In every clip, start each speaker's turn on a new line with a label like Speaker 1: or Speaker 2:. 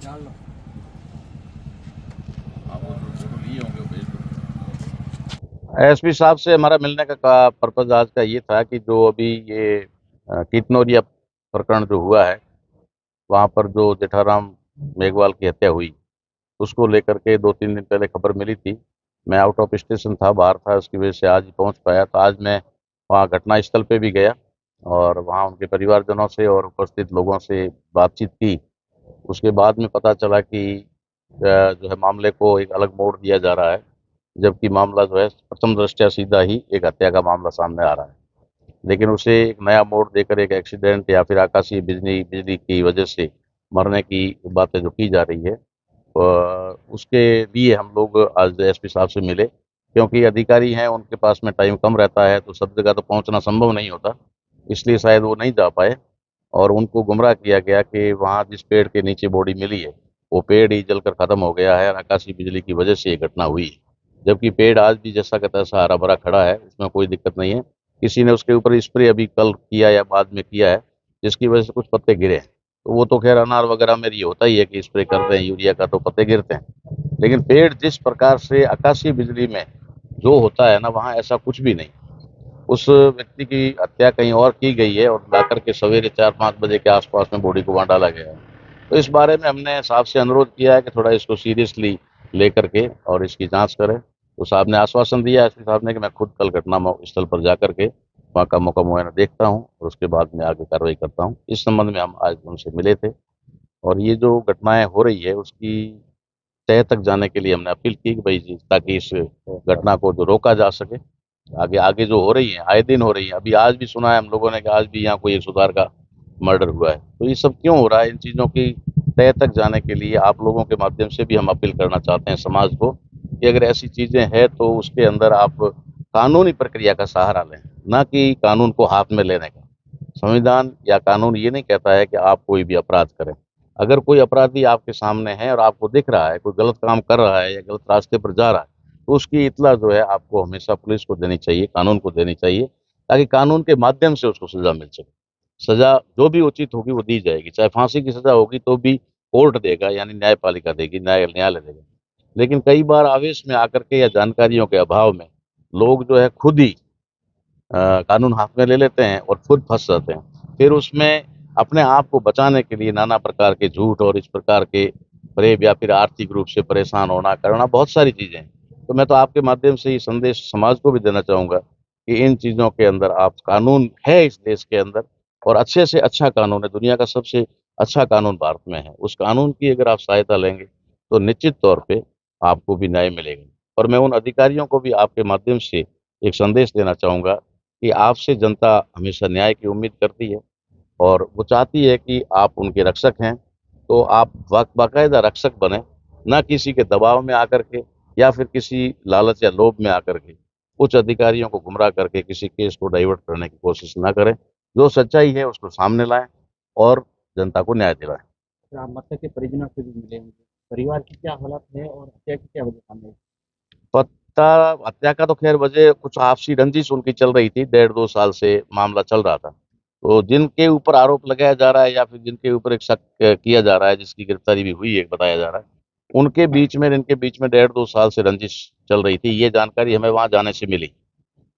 Speaker 1: आप वो जो फोटो लिए होंगे वो भेज दो।
Speaker 2: एसपी साहब से हमारा मिलने का पर्पज आज का ये था कि जो अभी ये कितनौरिया प्रकरण जो हुआ है, वहाँ पर जो जेठाराम मेघवाल की हत्या हुई, उसको लेकर के 2-3 दिन पहले खबर मिली थी। मैं आउट ऑफ स्टेशन था, बाहर था, उसकी वजह से आज ही पहुँच पाया। तो आज मैं वहाँ घटनास्थल पे भी गया और वहाँ उनके परिवारजनों से और उपस्थित लोगों से बातचीत की। उसके बाद में पता चला कि जो है मामले को एक अलग मोड़ दिया जा रहा है, जबकि मामला जो है प्रथम दृष्टया सीधा ही एक हत्या का मामला सामने आ रहा है, लेकिन उसे एक नया मोड़ देकर एक एक्सीडेंट या फिर आकाशीय बिजली बिजली की वजह से मरने की बातें जो की जा रही है, उसके लिए हम लोग आज एसपी साहब से मिले, क्योंकि अधिकारी हैं, उनके पास में टाइम कम रहता है, तो सब जगह तो पहुंचना संभव नहीं होता, इसलिए शायद वो नहीं जा पाए। और उनको गुमराह किया गया कि वहाँ जिस पेड़ के नीचे बॉडी मिली है, वो पेड़ ही जलकर खत्म हो गया है और आकाशीय बिजली की वजह से ये घटना हुई है। जबकि पेड़ आज भी जैसा का तैसा हरा भरा खड़ा है, उसमें कोई दिक्कत नहीं है। किसी ने उसके ऊपर स्प्रे अभी कल किया या बाद में किया है, जिसकी वजह से कुछ पत्ते गिरे हैं। तो वो तो खैर अनार वगैरह में ये होता ही है कि स्प्रे करते हैं यूरिया का तो पत्ते गिरते हैं, लेकिन पेड़ जिस प्रकार से आकाशीय बिजली में जो होता है ना, वहाँ ऐसा कुछ भी नहीं। उस व्यक्ति की हत्या कहीं और की गई है और लाकर के सवेरे 4-5 बजे के आसपास में बॉडी को वहाँ डाला गया है। तो इस बारे में हमने साहब से अनुरोध किया है कि थोड़ा इसको सीरियसली लेकर के और इसकी जांच करें। तो साहब ने आश्वासन दिया, एसपी साहब ने, कि मैं खुद कल घटना स्थल पर जाकर के वहाँ का मौका मुआयना देखता हूँ और उसके बाद में आगे कार्रवाई करता हूँ। इस संबंध में हम आज उनसे मिले थे और ये जो घटनाएं हो रही है उसकी तह तक जाने के लिए हमने अपील की कि भाई जी, ताकि इस घटना को जो रोका जा सके। आगे आगे जो हो रही है, आए दिन हो रही है, अभी आज भी सुना है हम लोगों ने कि आज भी यहाँ कोई एक सुधार का मर्डर हुआ है। तो ये सब क्यों हो रहा है, इन चीज़ों की तह तक जाने के लिए आप लोगों के माध्यम से भी हम अपील करना चाहते हैं समाज को कि अगर ऐसी चीज़ें हैं तो उसके अंदर आप कानूनी प्रक्रिया का सहारा लें, ना कि कानून को हाथ में लेने का। संविधान या कानून ये नहीं कहता है कि आप कोई भी अपराध करें। अगर कोई अपराधी आपके सामने है और आपको दिख रहा है कोई गलत काम कर रहा है या गलत रास्ते पर जा रहा है, तो उसकी इत्तला जो है आपको हमेशा पुलिस को देनी चाहिए, कानून को देनी चाहिए, ताकि कानून के माध्यम से उसको सजा मिल सके। सजा जो भी उचित होगी वो दी जाएगी, चाहे फांसी की सजा होगी तो भी कोर्ट देगा, यानी न्यायपालिका देगी, न्यायालय देगा। लेकिन कई बार आवेश में आकर के या जानकारियों के अभाव में लोग जो है खुद ही कानून हाथ में ले लेते हैं और खुद फंस जाते हैं। फिर उसमें अपने आप को बचाने के लिए नाना प्रकार के झूठ और इस प्रकार के फरेब या फिर आर्थिक रूप से परेशान होना करना, बहुत सारी चीज़ें हैं। तो मैं तो आपके माध्यम से ये संदेश समाज को भी देना चाहूँगा कि इन चीज़ों के अंदर आप, कानून है इस देश के अंदर और अच्छे से अच्छा कानून है, दुनिया का सबसे अच्छा कानून भारत में है। उस कानून की अगर आप सहायता लेंगे तो निश्चित तौर पे आपको भी न्याय मिलेगा। और मैं उन अधिकारियों को भी आपके माध्यम से एक संदेश देना चाहूँगा कि आपसे जनता हमेशा न्याय की उम्मीद करती है और वो चाहती है कि आप उनके रक्षक हैं, तो आप बाकायदा रक्षक बने, ना किसी के दबाव में आकर के या फिर किसी लालच या लोभ में आकर के उच्च अधिकारियों को गुमराह करके किसी केस को डाइवर्ट करने की कोशिश ना करें। जो सच्चाई है उसको सामने लाएं और जनता को न्याय दिलाएं।
Speaker 3: फिर आप मृतक के परिजनों से भी मिले होंगे। परिवार की क्या हालत है और हत्या की क्या वजह सामने आई?
Speaker 2: पता, हत्या का तो खैर वजह कुछ आपसी रंजिश उनकी चल रही थी, 1.5-2 साल से मामला चल रहा था। तो जिनके ऊपर आरोप लगाया जा रहा है या फिर जिनके ऊपर एक शक किया जा रहा है, जिसकी गिरफ्तारी भी हुई है बताया जा रहा है, उनके बीच में, इनके बीच में 1.5-2 साल से रंजिश चल रही थी, ये जानकारी हमें वहां जाने से मिली।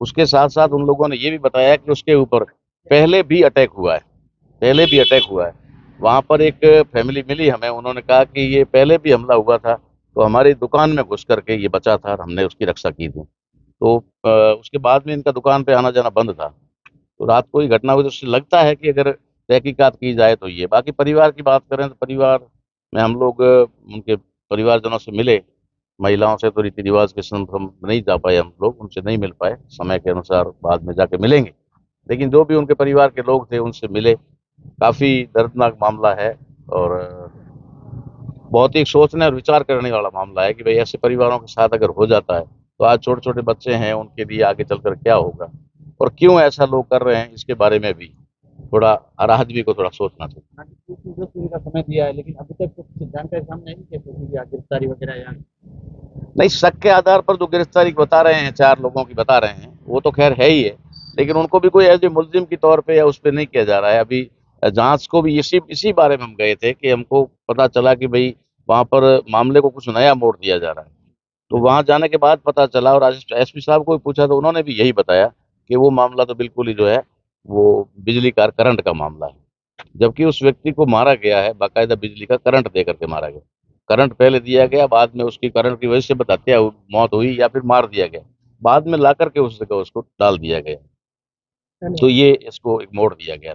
Speaker 2: उसके साथ साथ उन लोगों ने ये भी बताया कि उसके ऊपर पहले भी अटैक हुआ है, पहले भी अटैक हुआ है। वहाँ पर एक फैमिली मिली हमें, उन्होंने कहा कि ये पहले भी हमला हुआ था, तो हमारी दुकान में घुस करके ये बचा था और हमने उसकी रक्षा की थी। तो उसके बाद में इनका दुकान पे आना जाना बंद था। तो रात को ही घटना हुई, तो उससे लगता है कि अगर तहकीकात की जाए तो ये। बाकी परिवार की बात करें तो परिवार में हम लोग उनके परिवारजनों से मिले। महिलाओं से तो रीति रिवाज के संग हम नहीं जा पाए, हम लोग उनसे नहीं मिल पाए, समय के अनुसार बाद में जाके मिलेंगे। लेकिन जो भी उनके परिवार के लोग थे उनसे मिले। काफ़ी दर्दनाक मामला है और बहुत ही सोचने और विचार करने वाला मामला है कि भाई ऐसे परिवारों के साथ अगर हो जाता है तो आज छोटे छोटे बच्चे हैं, उनके लिए आगे चलकर क्या होगा और क्यों ऐसा लोग कर रहे हैं, इसके बारे में भी थोड़ा हर आदमी को थोड़ा सोचना चाहिए।
Speaker 3: हाँ जी, पुलिस ने 10 दिन का समय दिया है, लेकिन अभी तक तो कुछ जानकारी सामने आई नहीं है किसी की गिरफ्तारी वगैरह या
Speaker 2: नहीं, शक के आधार पर जो गिरफ्तारी बता रहे हैं, 4 लोगों की बता रहे हैं, वो तो खैर है ही है, लेकिन उनको भी कोई एज ए मुलजिम के तौर पे या उस पे नहीं किया जा रहा है अभी। जांच को भी इसी इसी बारे में हम गए थे कि हमको पता चला कि भाई वहां पर मामले को कुछ नया मोड़ दिया जा रहा है। तो वहां जाने के बाद पता चला, और एसपी साहब को भी पूछा तो उन्होंने भी यही बताया कि वो मामला तो बिल्कुल ही जो है वो बिजली का करंट का मामला है, जबकि उस व्यक्ति को मारा गया है बाकायदा बिजली का करंट दे करके मारा गया। करंट पहले दिया गया, बाद में उसकी करंट की वजह से मौत हुई या फिर मार दिया गया, बाद में ला करके उस जगह उसको डाल दिया गया। तो ये इसको एक मोड़ दिया गया।